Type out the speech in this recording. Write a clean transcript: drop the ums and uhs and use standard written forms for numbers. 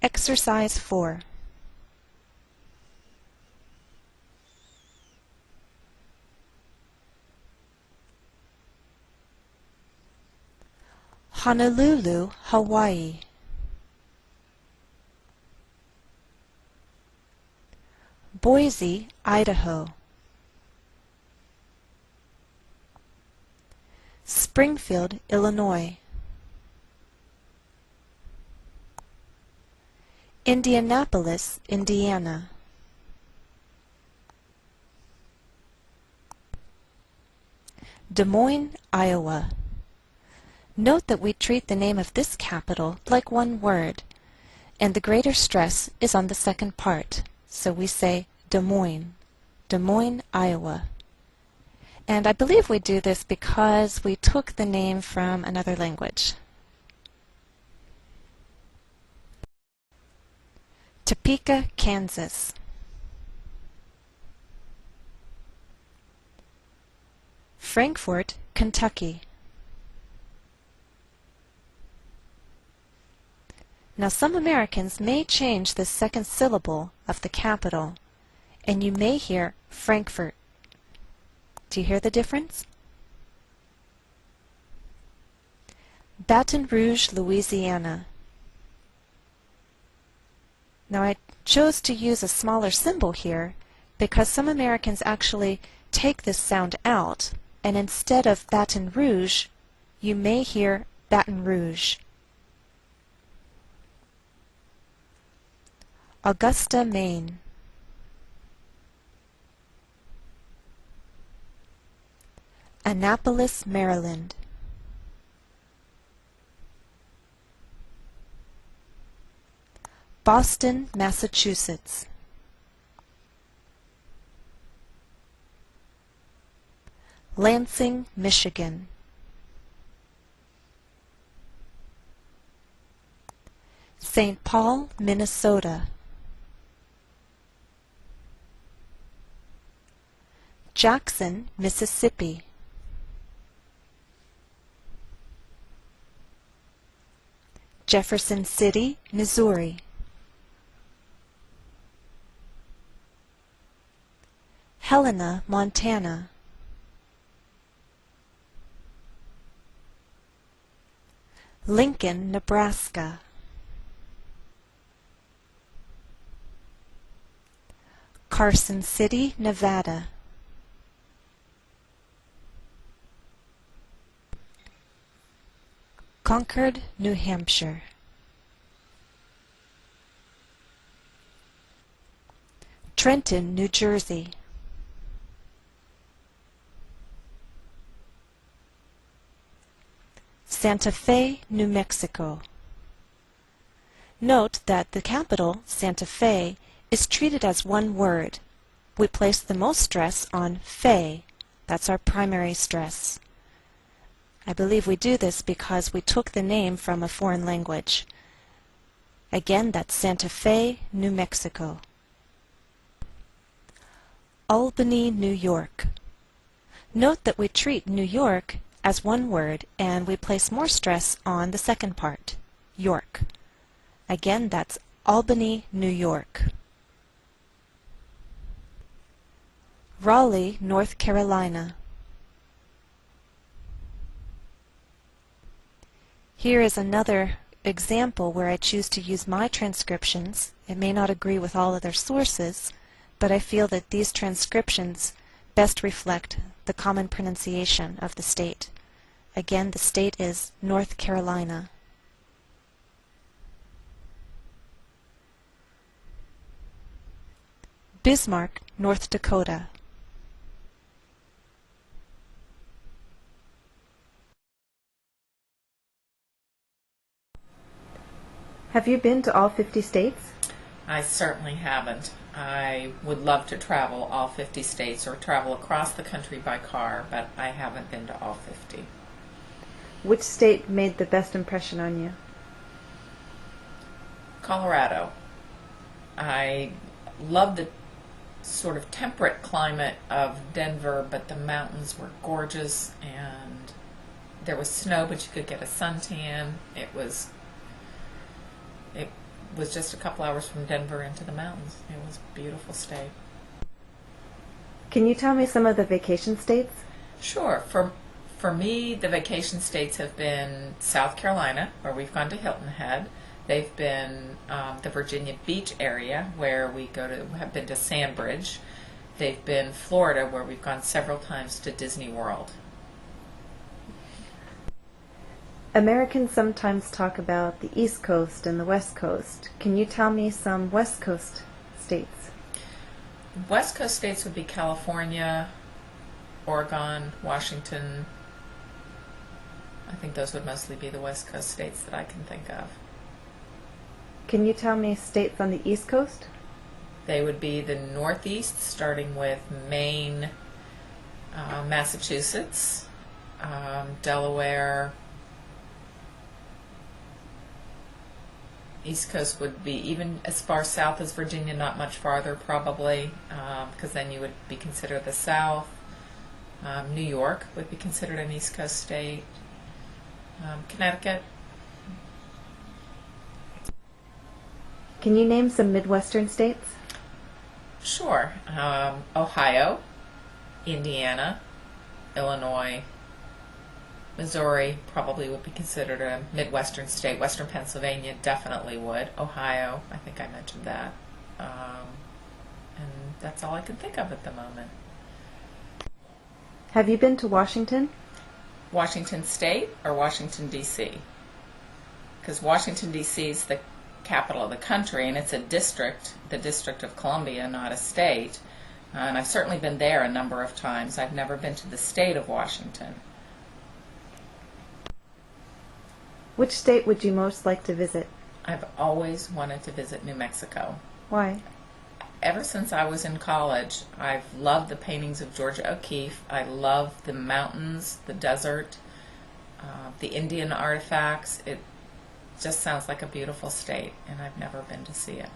Exercise 4. Honolulu, Hawaii. Boise, Idaho. Springfield, Illinois. Indianapolis, Indiana. Des Moines, Iowa. Note that we treat the name of this capital like one word, and the greater stress is on the second part, so we say Des Moines, Iowa. And I believe we do this because we took the name from another language. Topeka, Kansas. Frankfort, Kentucky. Now some Americans may change the second syllable of the capital, and you may hear Frankfurt. Do you hear the difference? Baton Rouge, Louisiana. Now I chose to use a smaller symbol here because some Americans actually take this sound out, and instead of Baton Rouge, you may hear Baton Rouge. Augusta, Maine. Annapolis, Maryland. Boston, Massachusetts. Lansing, Michigan. St. Paul, Minnesota. Jackson, Mississippi. Jefferson City, Missouri. Helena, Montana. Lincoln, Nebraska. Carson City, Nevada. Concord, New Hampshire. Trenton, New Jersey. Santa Fe, New Mexico. Note that the capital, Santa Fe, is treated as one word. We place the most stress on Fe. That's our primary stress. I believe we do this because we took the name from a foreign language. Again, that's Santa Fe, New Mexico. Albany, New York. Note that we treat New York as one word and we place more stress on the second part, York. Again, that's Albany, New York. Raleigh, North Carolina. Here is another example where I choose to use my transcriptions. It may not agree with all other sources, but I feel that these transcriptions best reflect the common pronunciation of the state. Again, the state is North Carolina. Bismarck, North Dakota. Have you been to all 50 states? I certainly haven't. I would love to travel all 50 states or travel across the country by car, but I haven't been to all 50. Which state made the best impression on you? Colorado. I love the sort of temperate climate of Denver, but the mountains were gorgeous and there was snow, but you could get a suntan. was just a couple hours from Denver into the mountains. It was a beautiful state. Can you tell me some of the vacation states? Sure. For me, the vacation states have been South Carolina, where we've gone to Hilton Head. They've been the Virginia Beach area, where we have been to Sandbridge. They've been Florida, where we've gone several times to Disney World. Americans sometimes talk about the East Coast and the West Coast. Can you tell me some West Coast states? West Coast states would be California, Oregon, Washington. I think those would mostly be the West Coast states that I can think of. Can you tell me states on the East Coast? They would be the Northeast, starting with Maine, Massachusetts, Delaware. East Coast would be even as far south as Virginia, not much farther probably, because then you would be considered the South. New York would be considered an East Coast state. Connecticut. Can you name some Midwestern states? Sure. Ohio, Indiana, Illinois, Missouri probably would be considered a Midwestern state. Western Pennsylvania definitely would. Ohio, I think I mentioned that. And that's all I can think of at the moment. Have you been to Washington? Washington State or Washington, D.C.? Because Washington, D.C. is the capital of the country, and it's a district, the District of Columbia, not a state. And I've certainly been there a number of times. I've never been to the state of Washington. Which state would you most like to visit? I've always wanted to visit New Mexico. Why? Ever since I was in college, I've loved the paintings of Georgia O'Keeffe. I love the mountains, the desert, the Indian artifacts. It just sounds like a beautiful state, and I've never been to see it.